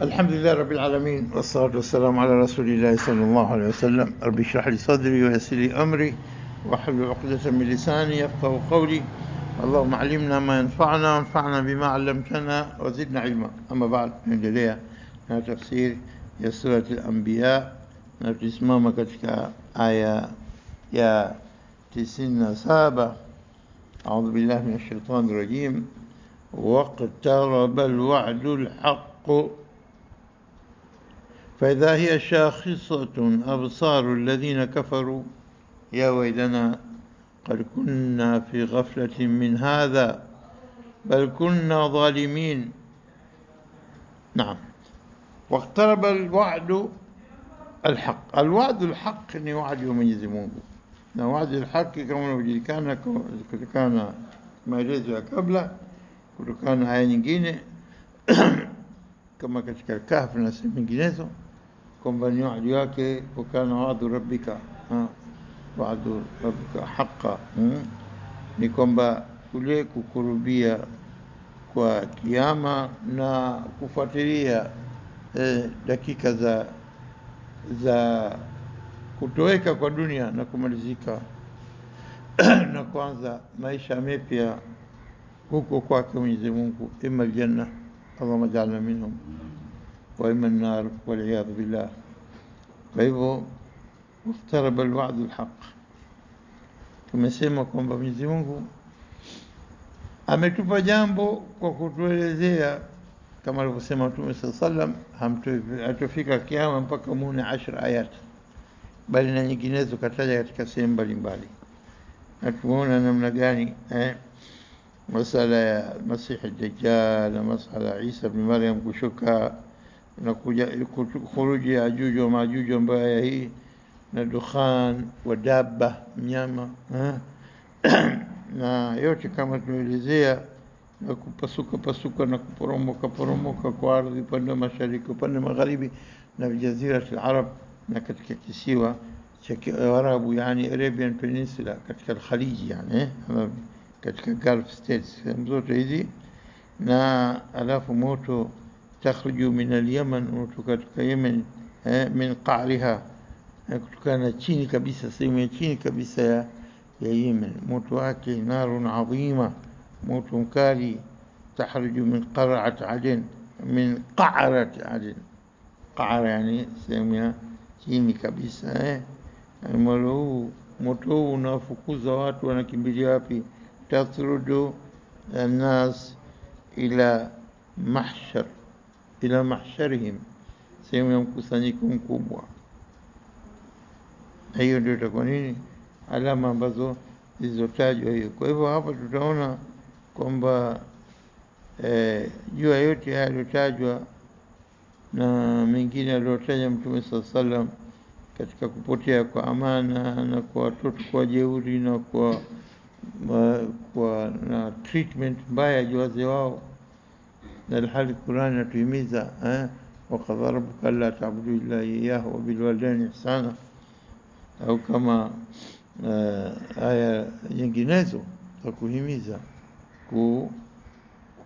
الحمد لله رب العالمين، والصلاة والسلام على رسول الله صلى الله عليه وسلم. رب اشرح لي صدري ويسر لي أمري واحلل عقدة من لساني يفقهوا قولي. اللهم علمنا ما ينفعنا وانفعنا بما علمتنا وزدنا علما. أما بعد، tunaendelea na tafsiri ya surati al-Anbiya na tusimama katika aya ya 97. أعوذ بالله من الشيطان الرجيم. واقترب الوعد الحق فإذا هي شاخصة أبصار الذين كفروا يا ويلنا قد كنا في غفلة من هذا بل كنا ظالمين. نعم. واقترب الوعد الحق. الوعد الحق ni wa'di wa Mwenyezi Mungu, na wa'di al-haq kama unavyojulikana kutokana maelezo ya kabla, kutokana na aya nyingine kama katika Kahf na sehemu nyinginezo, kwamba ni wa'di wake, wakana wa'du rabbika wa'du rabbika haqqan, ni kwamba kule kukurubia kwa kiyama na kufuatilia dakika za kutoweka kwa dunia na kumalizika na kwanza maisha mapya huko kwake Mwenyezi Mungu, imma aljanna, Allahumma ja'alna minhum, wa imma an-nar wal iyad billah. Kwa hivyo iftaraba al-wa'd al-haq, tumesema kwamba Mwenyezi Mungu ametupa jambo kwa kutuelezea, kama alivyosema Mtume sallam, hatofika kiyama mpaka muone 10 ayat, bali na nyinginezo kataja katika sehemu mbalimbali, na tumeona namna gani masala ya Masih ad-Dajjal na masala Isa ibn Maryam kushuka na kuja khuruji ya Ajuj wa Majuj, ambayo hii na dukhan wa dabba, mnyama na yote kama tunaelezea, na kupasuka na kuporomoka kwa ardhi upande wa mashariki, upande magharibi, na jazira al-Arab, na katika kisiwa cha Arabu, yani Arabian Peninsula, katika al-Khalij, yani katika Gulf States, zote hizi. Na alafu moto takhruju min al-Yaman, moto katika Yemen, min qa'riha, kutokana chini kabisa, sehemu ya chini kabisa ya Yemen, moto wake narun adhima, moto mkali. Takhruju min qar'at Aden, min qa'rat Aden, qa'ra yani sehemu ya chini kabisa. Moto huu unafukuza watu, wanakimbilia wapi? Tathrudu an-nas ila mahsharihim, sehemu ya mkusanyiko mkubwa. Hiyo ndio itakuwa nini? Alama ambazo zilizotajwa hiyo. Kwa hivyo hapa tutaona kwamba juu ya yote haya yaliyotajwa na mengine aliyotaja Mtume sallam katika kupotea kwa amana na kwa watoto kwa jeuri na na treatment mbaya ya wazee wao, na hali Qur'an inatuhimiza wa qadara rabbuka alla ta'budu illa iyyahu wa bil walidayni ihsana, au kama aya nyinginezo za kuhimiza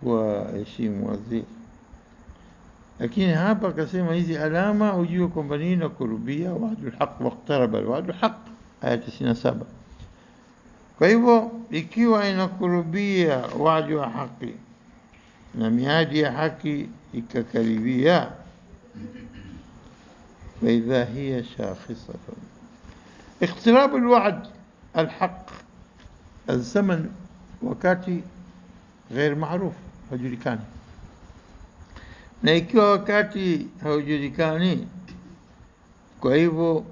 kuwaheshimu wazee. Lakini hapa akasema hizi alama ujue kwamba nini na kurubia wa'dul haq, waqtaraba alwa'dul haq, aya 97. Kwa hivyo ikiwa inakurubia wa'du wa haki na miadi ya haki ikakaribia, fa idha hiya shakhisatun. اقتراب الوعد الحق الزمن wakati غير معروف, haujulikani. Na ikiwa wakati haujulikani, kwa hivyo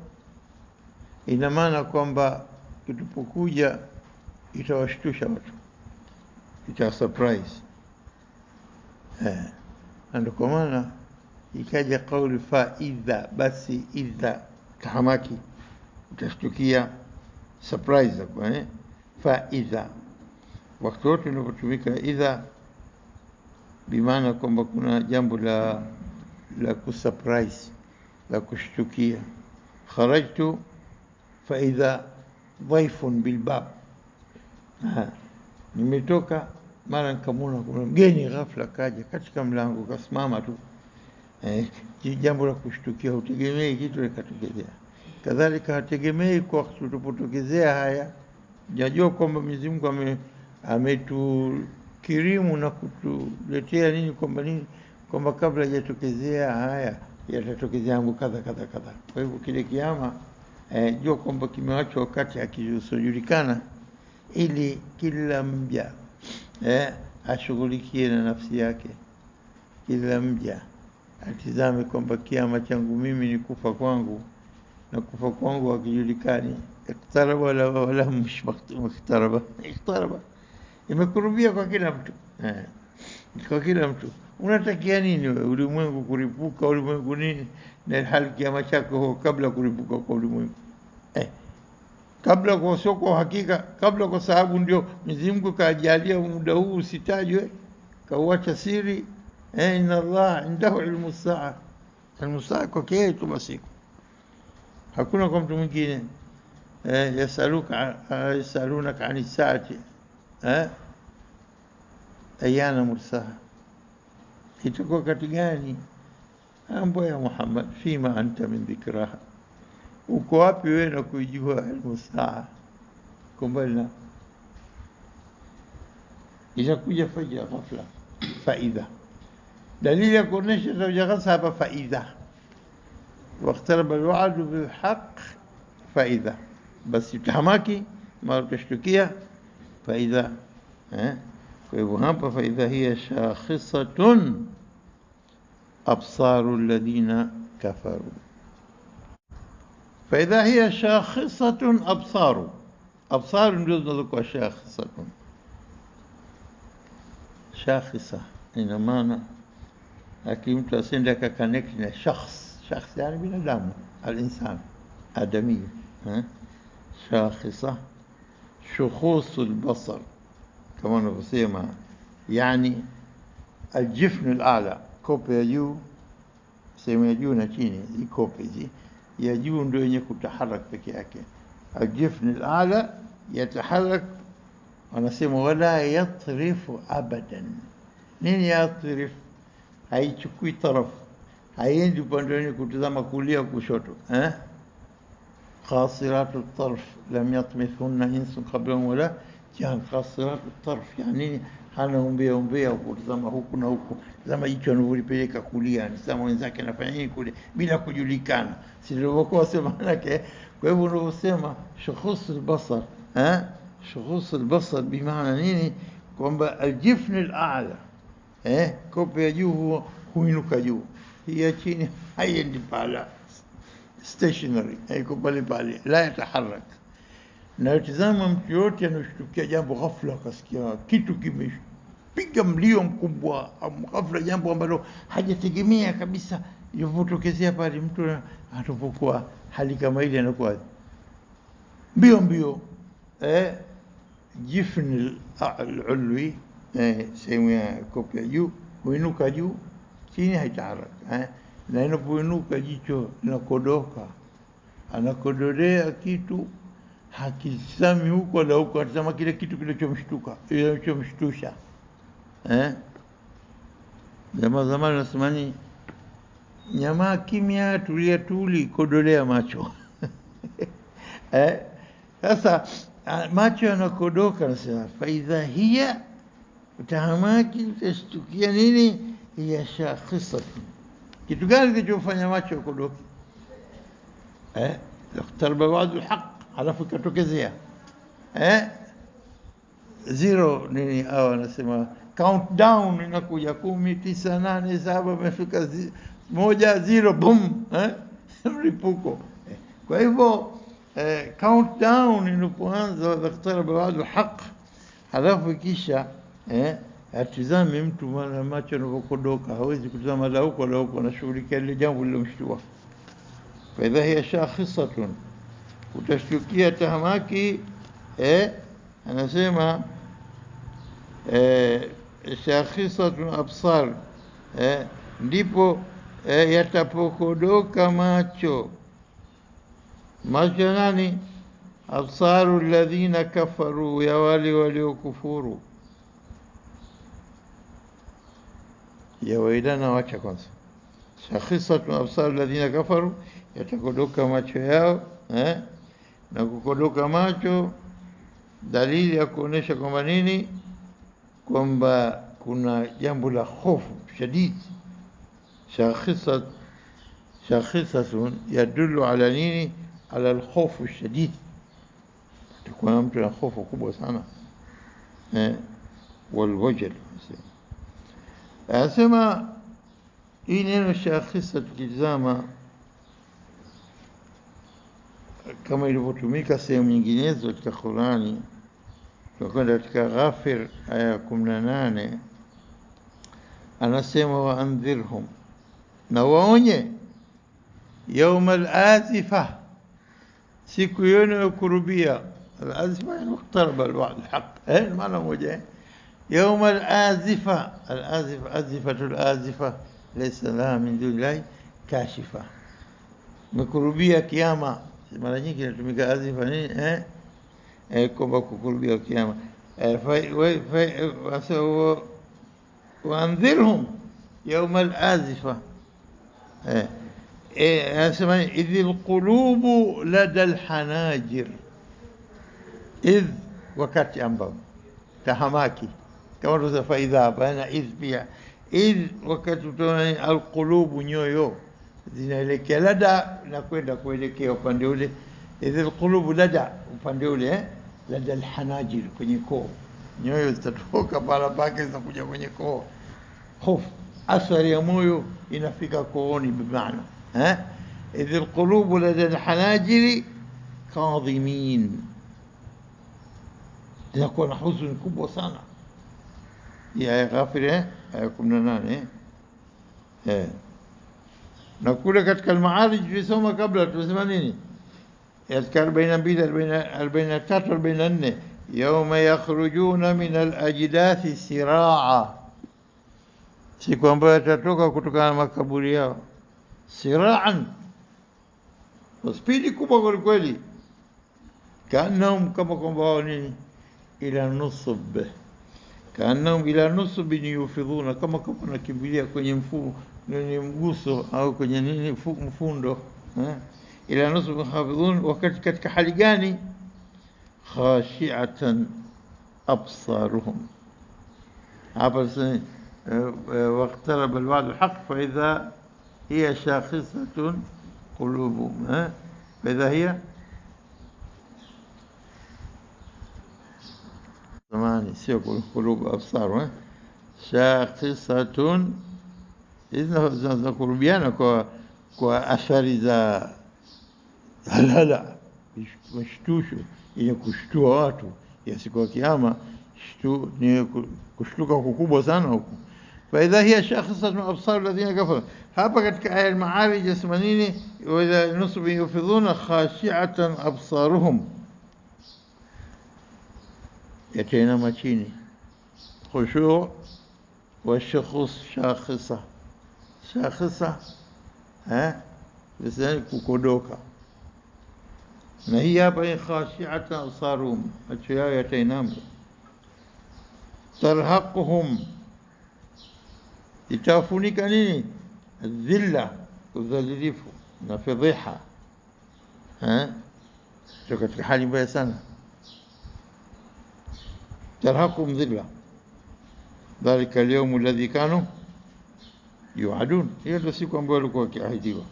ina maana kwamba kitupokuja itawashtusha watu, ita surprise. Ndio kwa maana ikaja kauli fa idha, basi idha tahamaki, utashtukia, surprise kwa fa idha. Wakati wote unapotumika idha, bimaana kwamba kuna jambo la kusurprise, la kushtukia. Kharajtu fa idha dhaifun bilbab, nimetoka mara nikamwona kuna mgeni ghafla kaja katika mlango, kasimama tu, jambo la kushtukia, hutegemei kitu likatokezea. Kadhalika hategemei kwa kutopotokezea haya, jajua kwamba Mwenyezi Mungu ametukirimu na kutuletea nini, kwamba nini, kwamba kabla hajatokezea haya yatatokezea mambo kadha kadha kadha. Kwa hivyo kile kiama jua kwamba kimewachwa wakati akisojulikana, ili kila mja ashughulikie na nafsi yake. Kila mja atizame kwamba kiama changu mimi ni kufa kwangu, na kufa kwangu hakijulikani. Iqtaraba wala msh muqtaraba, iqtaraba imekurubia kwa kila mtu, kwa kila mtu. Unatakia nini wewe? Ulimwengu kuripuka, ulimwengu nini, na hali kiama chako kabla kuripuka kwa ulimwengu, kabla kwa soko hakika, kabla, kwa sababu ndio Mwenyezi Mungu kajalia muda huu usitajwe, kauacha siri. Inna Allah indahu ilmu saa, ilmu saa kwa kile tu basi, hakuna kwa mtu mwingine. Yasalunaka ani saati ayana mursaha, itakuwa wakati gani? Ambo ya Muhammad, fima anta min dhikraha, uko wapi wewe na kujua ilmu saa? Kumbana itakuja faja ghafla, faidha. Dalili ya kuonesha itakuja ghafla hapa, faidha. Waqtaraba alwa'du bilhaq, faidha. Basi utahamaki mara utashtukia, faidha. Kwa hivyo hapa, faidha hiya shakhisatun absaru alladhina kafaru. فإذا هي شاخصة أبصار نجوز نذكر شاخصة. شاخصة إن معنى أكيد تسندك كونكشن شخص يعني بنادم، الإنسان آدمي. شاخصة شخوص البصر كما نقول، يعني الجفن الأعلى، كوبي يجو سيما يجو نتيني دي كوبي دي ya juu ndio yenye kutaharak peke yake. Aljifn al-a'la yataharak, wanasema wala yatrifu abadan. Nini yatrif? Haichukui taraf, haiendi upande wenye kutazama kulia kushoto. Qasiratu tarf lam yatmithunna insun qablahum wala jan. Qasiratu tarf yani hana umbea kutazama huku na huku, zama hicho anavyolipeleka kulia, ni sama wenzake anafanya nini kule bila kujulikana, si ndivyo sema yake. Kwa hivyo unaosema shukhus al-basar, shukhus al-basar bimaana nini? Kwamba aljifn al-a'la, kope ya juu huinuka juu, hii ya chini haiendi pala, stationary, haiko pale pale, la yataharak. Na utizama mtu yote anashtukia jambo ghafla, akasikia kitu kimepiga mlio mkubwa, ghafla jambo ambalo hajategemea kabisa, ilivyotokezea pale, mtu anapokuwa hali kama ile anakuwa mbio jifn al-ulwi, sehemu ya kope juu huinuka juu, chini haitaharaka. Na inapoinuka jicho linakodoka, anakodolea kitu, hakisami huko na huko, anasema kile kitu kilichomshtusha. Zamani nasemani, nyama kimya, tulia tuli, kodolea macho. Sasa macho yanakodoka, nasema faidha hiya, utahamaki, utashtukia nini? Hiya shakhisatu. Kitu gani kilichofanya macho yakodoke? Iqtaraba wa'du al-haq, alafu ikatokezea zero nini, au anasema countdown inakuja 10 9 8 7, imefika 1 0, boom, mlipuko. Kwa hivyo countdown inapoanza, iqtaraba wa'du al-haq, alafu kisha atizame mtu, maana macho yanapokodoka hawezi kutazama la huko la huko, anashughulikia ile jambo lilomshtua. Faidha hiya shakhisatun, utashtukia tahamaki. Anasema shakhisatun absar, ndipo yatapokodoka macho. Macho nani? Absaru alladhina kafaru, ya wale waliokufuru. Ya wailana, wacha kwanza shakhisatun absar alladhina kafaru, yatakodoka macho yao na kukodoka macho dalili ya kuonesha kwamba nini, kwamba kuna jambo la hofu shadid. Shakhisatun yadullu ala nini, ala alkhofu shadid, takuwa mtu na hofu kubwa sana walwajal. Anasema hii neno shakhisa tukitizama kama ilivyotumika sehemu nyinginezo katika Qur'ani, tunakwenda katika Ghafir aya 18, anasema waandhirhum, na waonye, yawma al-azifa, siku yenu kurubia. Al-azifa yani iqtaraba al-haq, maana moja. يوم الآزفة، الآزفة أزفة الآزفة ليس لها من دون الله كاشفة. مكروبية كيامة، mara nyingi inatumika azifa nini kwamba kukurubia kiyama. waandhirhum yawma al-azifa, anasema idhil qulubu lada al-hanajir, idh wakati ambao tahamaki kama tuza faidha hapa na idh pia. Idh wakati utaona alqulubu, nyoyo zinaelekea lada na kwenda kuelekea upande ule. Idh alqulubu lada, upande ule lada alhanajir, kwenye koo. Nyoyo zitatoka pala pake zitakuja kwenye koo. Hofu, athari ya moyo inafika kooni bimaana. Idh alqulubu lada alhanajiri kadhimin, inakuwa na huzuni kubwa sana. Ya Ghafir aya 18. Na kule katika al-Ma'arij tulisoma kabla, tulisema nini? Katika 42 43 44, yawma yakhrujuna min al-ajdathi siraa, siku ambayo yatatoka kutokana na makaburi yao siraan, kwa spidi kubwa kweli kweli. Kaanahum, kama kwamba wao nini, ila nusub, kaanahum ila nusub yufidhuna, kama nakimbilia kwenye mguso au kwenye nini mfundo. Ila nusub hafidhun, wakati katika hali gani? Khashi'atan absaruhum, hapa sasa waqtaraba al-wa'd al-haq fa idha hiya shakhisatun qulubuhum, fa idha hiya zamani, sio qulubu, absar, shakhisatun. Hizi zinakurubiana kwa athari za halala, mashtusho yenye kushtua watu ya siku ya kiyama. Ni kushtuka kukubwa sana huko. Fa idha hiya shakhisatun absar alladhina kafaru, hapa katika aya al-Ma'arij yasema nini? Wa idha nusub yufidhuna khashi'atan absaruhum, yatainama chini. Khushu' wa shukhus shakhisa, shakhisa basi kukodoka. Na hii hapa ni khashi'atan absaruhum, macho yao yatainama. Tarhaquhum, itafunika nini? Dhilla, udhalilifu na fadhiha, katika hali mbaya sana. Tarhaquhum dhilla, dhalika al-yawm alladhi kanu yu'adun, hiyo ndio siku ambayo walikuwa wakiahidiwa.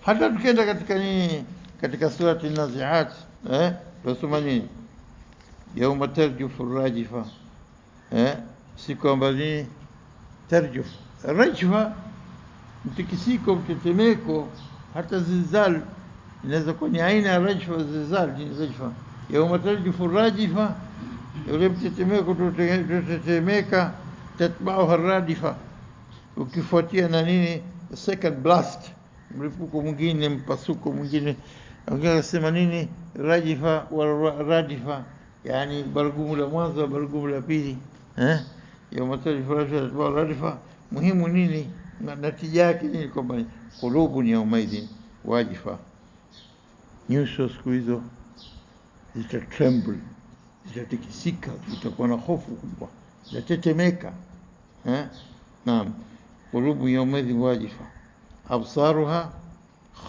Hata tukienda katika nini, katika surati an-Nazi'at, tunasoma nini? Yawma tarjufu ar-rajifa, siku ambayo ni tarjuf, rajfa, mtikisiko, mtetemeko, hata zilzal inaweza kuwa ni aina ya rajfa. Zilzal ni rajfa. Yawma tarjufu ar-rajifa, yule mtetemeko tutetemeka, tatba'uha ar-radifa, ukifuatia na nini, second blast, mlipuko mwingine, mpasuko mwingine. Wangesema nini? Rajifa wa radifa, yani bargumu la mwanzo, bargumu la pili. Yawma tarjufu ar-radifa, muhimu nini? Natija yake nini? Kwamba qulubu ni yawmaidhin wajifa, nyuso siku hizo zitatremble, zitatikisika, zitakuwa na hofu kubwa, zitatetemeka. Naam. qulubu yawmadhin wajifa absaruha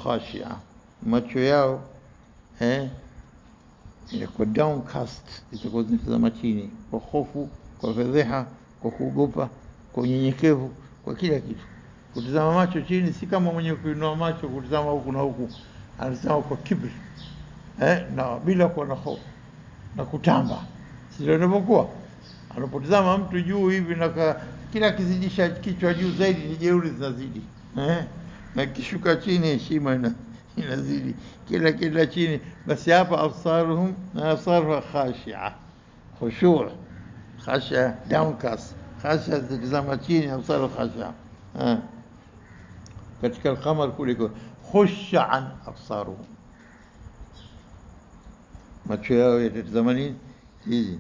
khashi'a, macho yao inakuwa downcast, itakuwa zinatazama chini kwa hofu, kwa fedheha, kwa kuogopa, kwa unyenyekevu, kwa kila kitu. Kutazama macho chini si kama mwenye kuinua macho kutazama huku na huku, anatazama kwa kibri na bila kuwa na hofu na kutamba. Sio inapokuwa anapotazama mtu juu hivi na kila kizidisha kichwa juu zaidi ni jeuri zinazidi, na kishuka chini heshima inazidi, kila chini. Basi hapa absaruha khashi'a, khushu', khashi'a, downcast, khashi'a zitazama chini, absaruha khashi'a. Katika al-Qamar kuliko khushu'an absaruhum, macho yao yatazama nini hizi.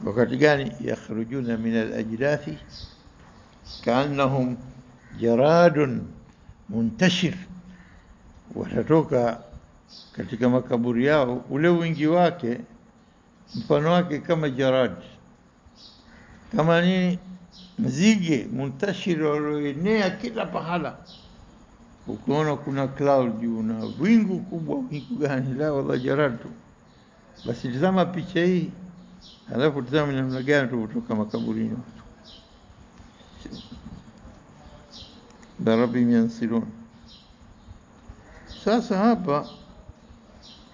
Wakati gani? Yakhrujuna min al-ajdathi kaannahum jaradun muntashir, watatoka katika makaburi yao, ule wingi wake mfano wake kama jarad, kama nini, mzige muntashir walioenea kila pahala. Ukiona kuna cloud juu na wingu kubwa, wingu gani? La wala jarad tu. Basi tazama picha hii, alafu tazama namna gani kutoka makaburini watu barabi yansilun. Sasa hapa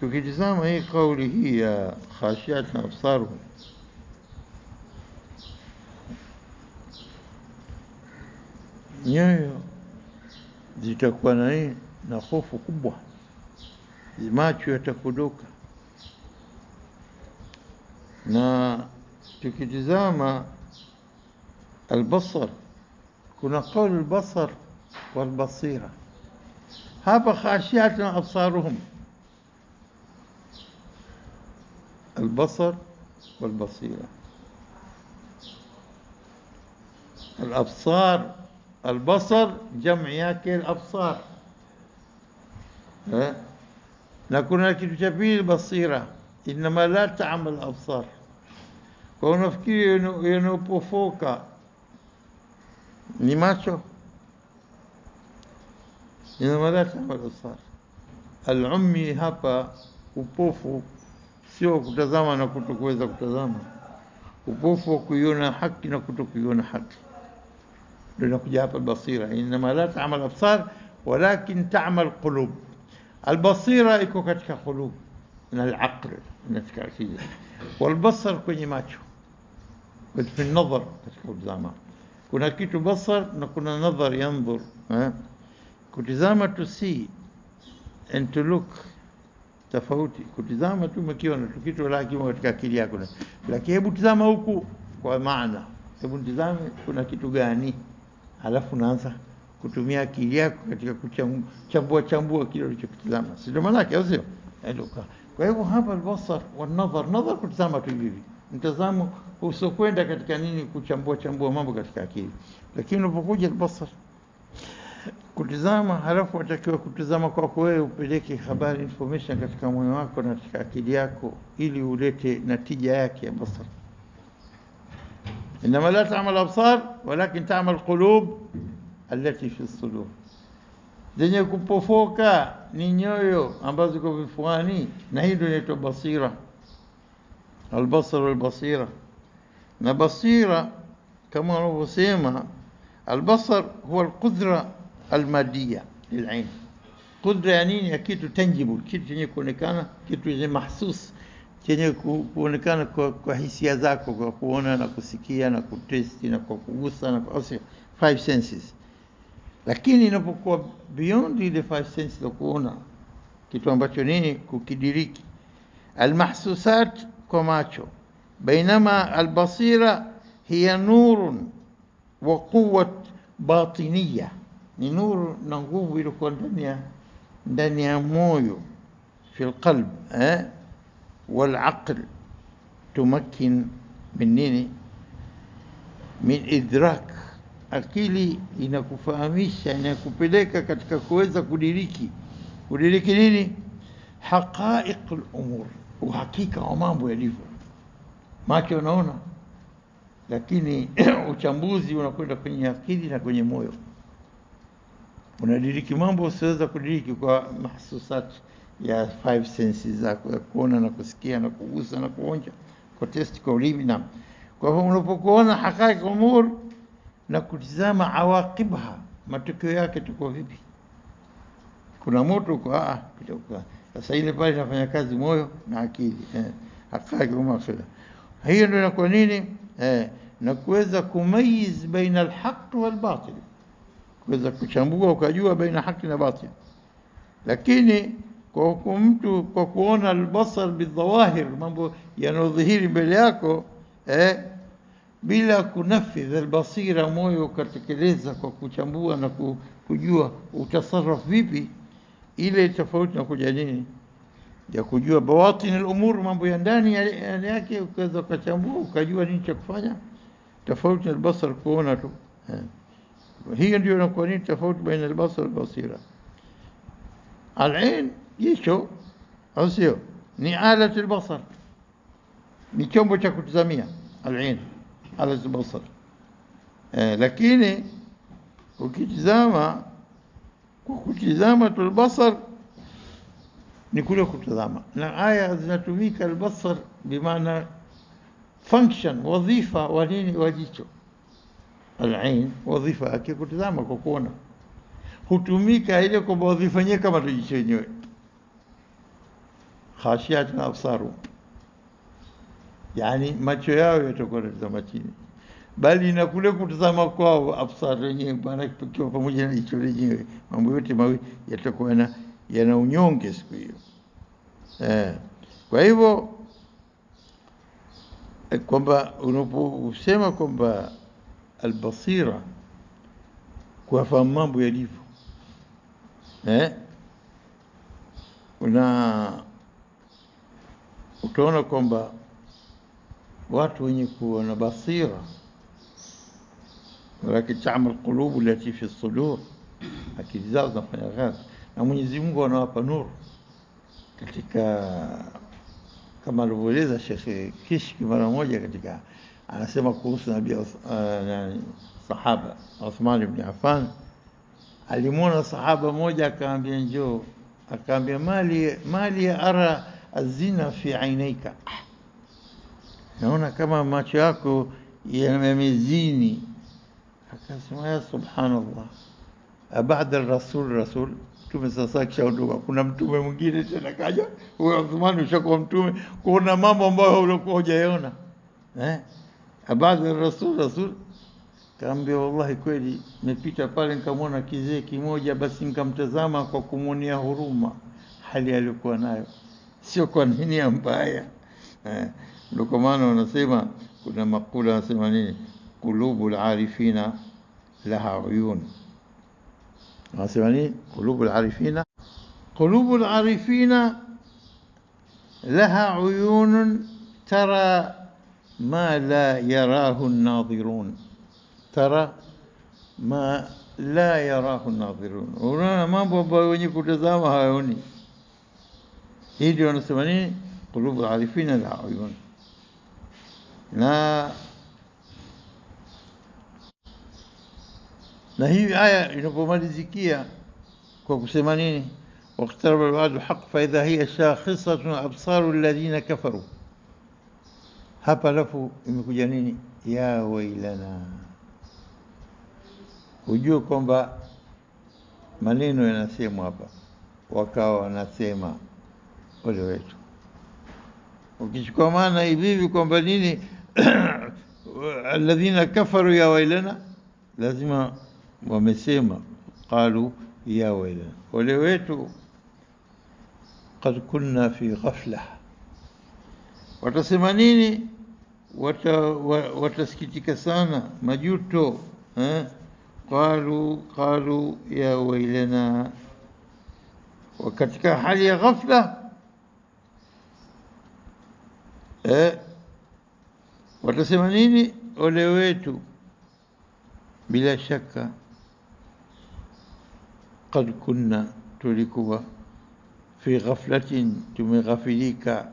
tukitazama hii kauli hii ya khashiat na absaruhum, nyoyo zitakuwa na hofu kubwa, macho yatakodoka. Na tukitazama albasar, kuna kauli albasar walbasira. Hapa khashiat na absaruhum, البصر والبصيرة. الأبصار، البصر جمع yake الأبصار، na kuna kitu cha pili basira, inma la ta'mal absar. Kwa unafikiri yanapofoka ni macho, inma la ta'mal absar. Al-ummi hapa upofu sio kutazama na kutokuweza kutazama, upofu wa kuiona haki na kutokuiona haki, ndio inakuja hapa basira. Inma la ta'mal absar walakin ta'mal qulub. Albasira iko katika qulub na al-aql, katika akili, walbasar kwenye macho, في النظر katika kutazama. Kuna kitu basar na kuna nadhar, yanzur, kutazama to see and to look, tofauti. Kutazama tu umekiona tu kitu lakini katika akili yako, lakini hebu tazama huku kwa maana, hebu tazame kuna kitu gani, alafu naanza kutumia akili yako katika kuchambua kile ulichokitazama, sio maana yake, sio ndio? Kwa hivyo hapa albasar wa nadhar, nadhar kutazama tu hivi, mtazamo usokwenda katika nini, kuchambua mambo katika akili. Lakini unapokuja albasar, kutazama, halafu watakiwa kutazama kwako wewe, upeleke habari, information katika moyo wako na katika akili yako, ili ulete natija yake ya basar. Inma la ta'mal absar walakin ta'mal qulub allati fi as-sudur. Zenye kupofoka ni nyoyo ambazo ziko vifuani, na hii ndio inaitwa basira, albasar walbasira. Na basira kama wanavyosema, albasar huwa alqudra almadiyya lil'ain. Qudra ya nini? Ya kitu tangible, kitu chenye kuonekana, kitu chenye mahsus, chenye kuonekana kwa hisia zako, kwa kuona na kusikia na kutesti na kwa kugusa na kwa five senses. Lakini inapokuwa beyond the five senses, kuona kitu ambacho nini, kukidiriki, almahsusat kwa macho. Bainama albasira hiya nurun wa quwwat batiniya, ni nuru na nguvu iliyokuwa ndani ya moyo, fi alqalb wal aql, tumakkin min nini, min idrak. Akili inakufahamisha, inakupeleka katika kuweza kudiriki nini, haqa'iq al-umur, uhakika wa mambo yalivyo. Macho unaona, lakini uchambuzi unakwenda kwenye akili na kwenye moyo. Unadiriki mambo usiweza kudiriki kwa mahsusat ya five senses zako, ya kuona na kusikia na kugusa na kuonja, kwa test, kwa ulimi. Na kwa hivyo unapokuona haqaiq umur na kutizama awaqibha, matokeo yake tuko vipi. Kuna moto kwa sasa, ile pale inafanya kazi moyo na akili, haqaiq umur. Hiyo ndio inakuwa nini, na kuweza kumayiz baina alhaq wal batil, kuweza kuchambua ukajua baina haki na batil. Lakini kwa mtu kwa kuona albasar bidhawahir, mambo yanayodhihiri mbele yako, bila kunafidh albasira, moyo ukatekeleza kwa kuchambua na kujua utasarraf vipi, ile tofauti na kuja nini ya kujua bawatin al-umur, mambo ya ndani yake, ukaweza kuchambua ukajua nini cha kufanya, tofauti na albasar kuona tu. Hiyo ndio inakuwa nini tofauti baina albasar wal basira. Al-ain jicho, au sio, ni alat al-basar, ni chombo cha kutazamia. Al-ain alat al-basar, lakini ukitizama kwa kutizama tu al-basar ni kule kutazama. Na aya zinatumika al-basar bimaana function, wadhifa wa nini, wa jicho. Al-ain wadhifa yake kutazama kwa kuona, hutumika ile kwa wadhifa yenyewe kama jicho yenyewe. Khashiat na absaru, yani macho yao yatakuwa yanatazama chini, bali na kule kutazama kwao absar yenyewe, maana kikiwa pamoja na jicho lenyewe, mambo yote mawili yatakuwa yana unyonge siku hiyo. Kwa hivyo kwamba unaposema kwamba albasira kufahamu mambo yalivyo, utaona kwamba watu wenye kuwa na basira, walakin ta'mal qulubu allati fi as-sudur, akili zao zinafanya kazi na Mwenyezi Mungu anawapa nuru katika, kama alivyoeleza Sheikh Kishki mara moja katika, anasema kuhusu nabii sahaba Uthman ibn Affan. Alimwona sahaba moja akaambia njoo, akaambia mali ara azina fi ainaika, naona kama macho yako yamezini. Akasema ya subhanallah, baada rasul mtume sasa kishaondoka, kuna mtume mwingine tena kaja, huyo Uthman ushakuwa mtume, kuna mambo ambayo ulikuwa hujaona. Baada rasul kaambia, wallahi kweli nimepita pale nikamwona kizee kimoja, basi nikamtazama kwa kumuonea huruma hali aliyokuwa nayo, sio kwa nini mbaya. Ndio kwa maana wanasema, kuna makula wanasema nini, qulubul arifina laha uyun. Wanasema nini, qulubul arifina laha uyun tara ma la yarahu an-nadhirun, tara ma la yarahu an-nadhirun, unaona mambo ambayo wenye kutazama hawaoni. Hii ndio wanasema nini, qulubul arifina laha uyun. Na hii aya inapomalizikia kwa kusema nini, waqtaraba al-wa'du haqq fa idha hiya shakhisatun absaru alladhina kafaru. Hapa alafu imekuja nini, ya wailana, ujue kwamba maneno yanasemwa hapa, wakawa wanasema ole wetu. Ukichukua maana hivi kwamba nini alladhina kafaru ya wailana, lazima wamesema qalu ya wailana, ole wetu, qad kunna fi ghafla. Watasema nini, watasikitika sana, majuto, qalu ya wailana, wakatika hali ya ghafla. Watasema nini, ole wetu. Bila shaka qad kunna, tulikuwa, fi ghaflatin, tumeghafilika,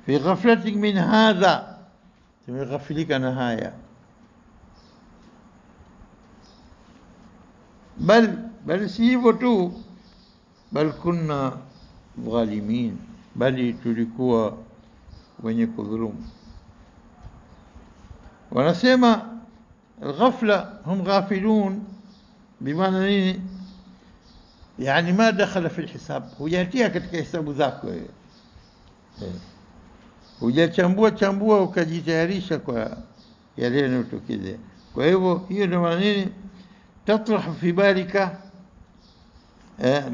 fi ghaflatin min hadha, tumeghafilika na haya. Bal si hivyo tu, bal kunna dhalimin, bali tulikuwa wenye kudhulumu. Wanasema الغفلة هم غافلون بمعنى nini? يعني ما دخل في الحساب، hujatia katika hesabu zako wewe, hujachambua ukajitayarisha kwa yale yanayotokezea. Kwa hivyo hiyo ndio maana nini, tatrah fi balika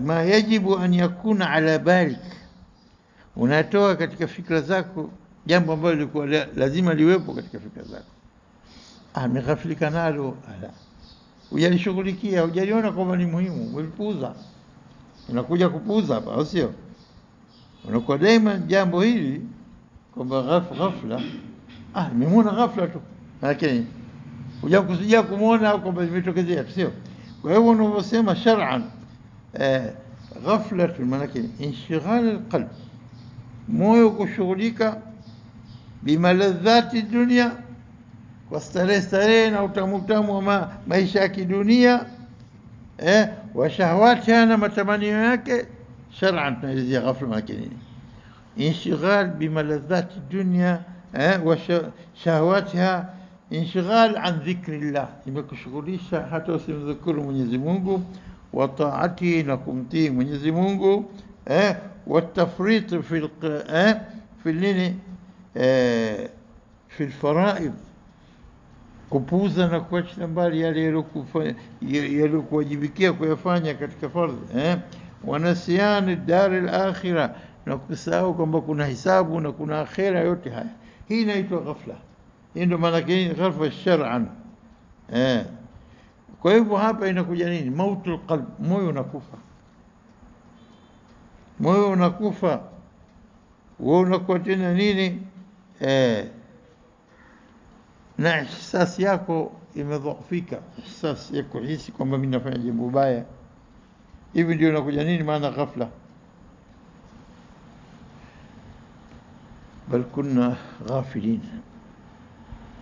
ma yajibu an yakuna ala balik, unatoa katika fikra zako jambo ambalo lilikuwa lazima liwepo katika fikra zako. Ameghafilika nalo, hujalishughulikia, hujaliona kwamba ni muhimu, ulipuuza. Unakuja kupuuza hapa, au sio? Unakuwa daima jambo hili kwamba ghafla, nimemuona ghafla tu, lakini hujakusudia kumuona au kwamba imetokezea, sio? Kwa hivyo unavyosema shar'an ghafla, maana yake inshighal alqalb, moyo kushughulika bimaladhati dunia, kwa starehe na utamu wa maisha ya kidunia, wa shahawati, na matamanio yake. Shar'an tunaelezea ghafla maana nini? Inshighal bimaladhati dunya wa shahawatiha, inshighal an dhikrillah, imekushughulisha hata usimdhukuru Mwenyezi Mungu, wa taati, na kumtii Mwenyezi Mungu, wa tafrit fi nini, fi alfaraid, kupuuza na kuacha mbali yale yaliyokuwajibikia kuyafanya katika fardhi, wanasiani dar al-akhirah, na kusahau kwamba kuna hisabu na kuna akhira. Yote haya, hii inaitwa ghafla. Hii ndio maana yake ghafla shar'an. Kwa hivyo hapa inakuja nini? Mautul qalb, moyo unakufa. Moyo unakufa, wewe unakuwa tena nini, na ihsasi yako imedhoofika, ihsasi yako hisi kwamba mimi nafanya jambo baya. Hivi ndio inakuja nini maana ghafla. Bal kunna ghafilin.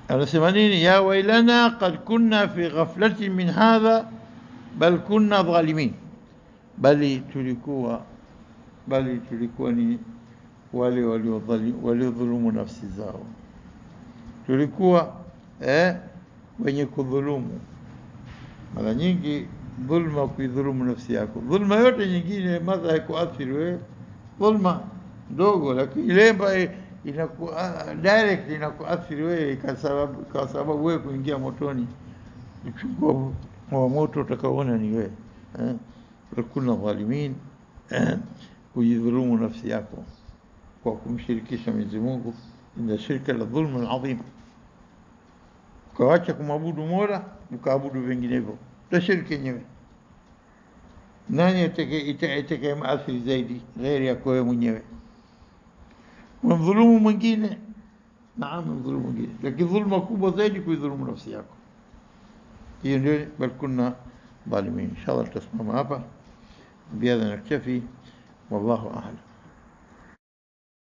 Anasema nini? Ya wailana qad kunna fi ghaflatin min hadha bal kunna dhalimin, bali tulikuwa ni wale waliodhulumu nafsi zao. Tulikuwa wenye kudhulumu. Mara nyingi dhulma, kuidhulumu nafsi yako. Dhulma yote nyingine madha haikuathiri wewe, dhulma ndogo, lakini ile ambayo inakuwa direct inakuathiri wewe, kwa sababu wewe kuingia motoni, uchungu wa moto utakaoona ni wewe. Kuna dhalimin, kujidhulumu nafsi yako kwa kumshirikisha Mwenyezi Mungu. Inna shirka la dhulmun adhim, ukawacha kumwabudu Mola ukaabudu vinginevyo, ndio shirki yenyewe. Nani atakaye maathiri zaidi ghairi yako wewe mwenyewe? Mdhulumu mwingine, naam, mdhulumu mwingine, lakini dhulma kubwa zaidi kuidhulumu nafsi yako. Hiyo ndio bal kunna dhalimin. Inshallah tutasimama hapa, bihadha naktafi, wallahu a'lam.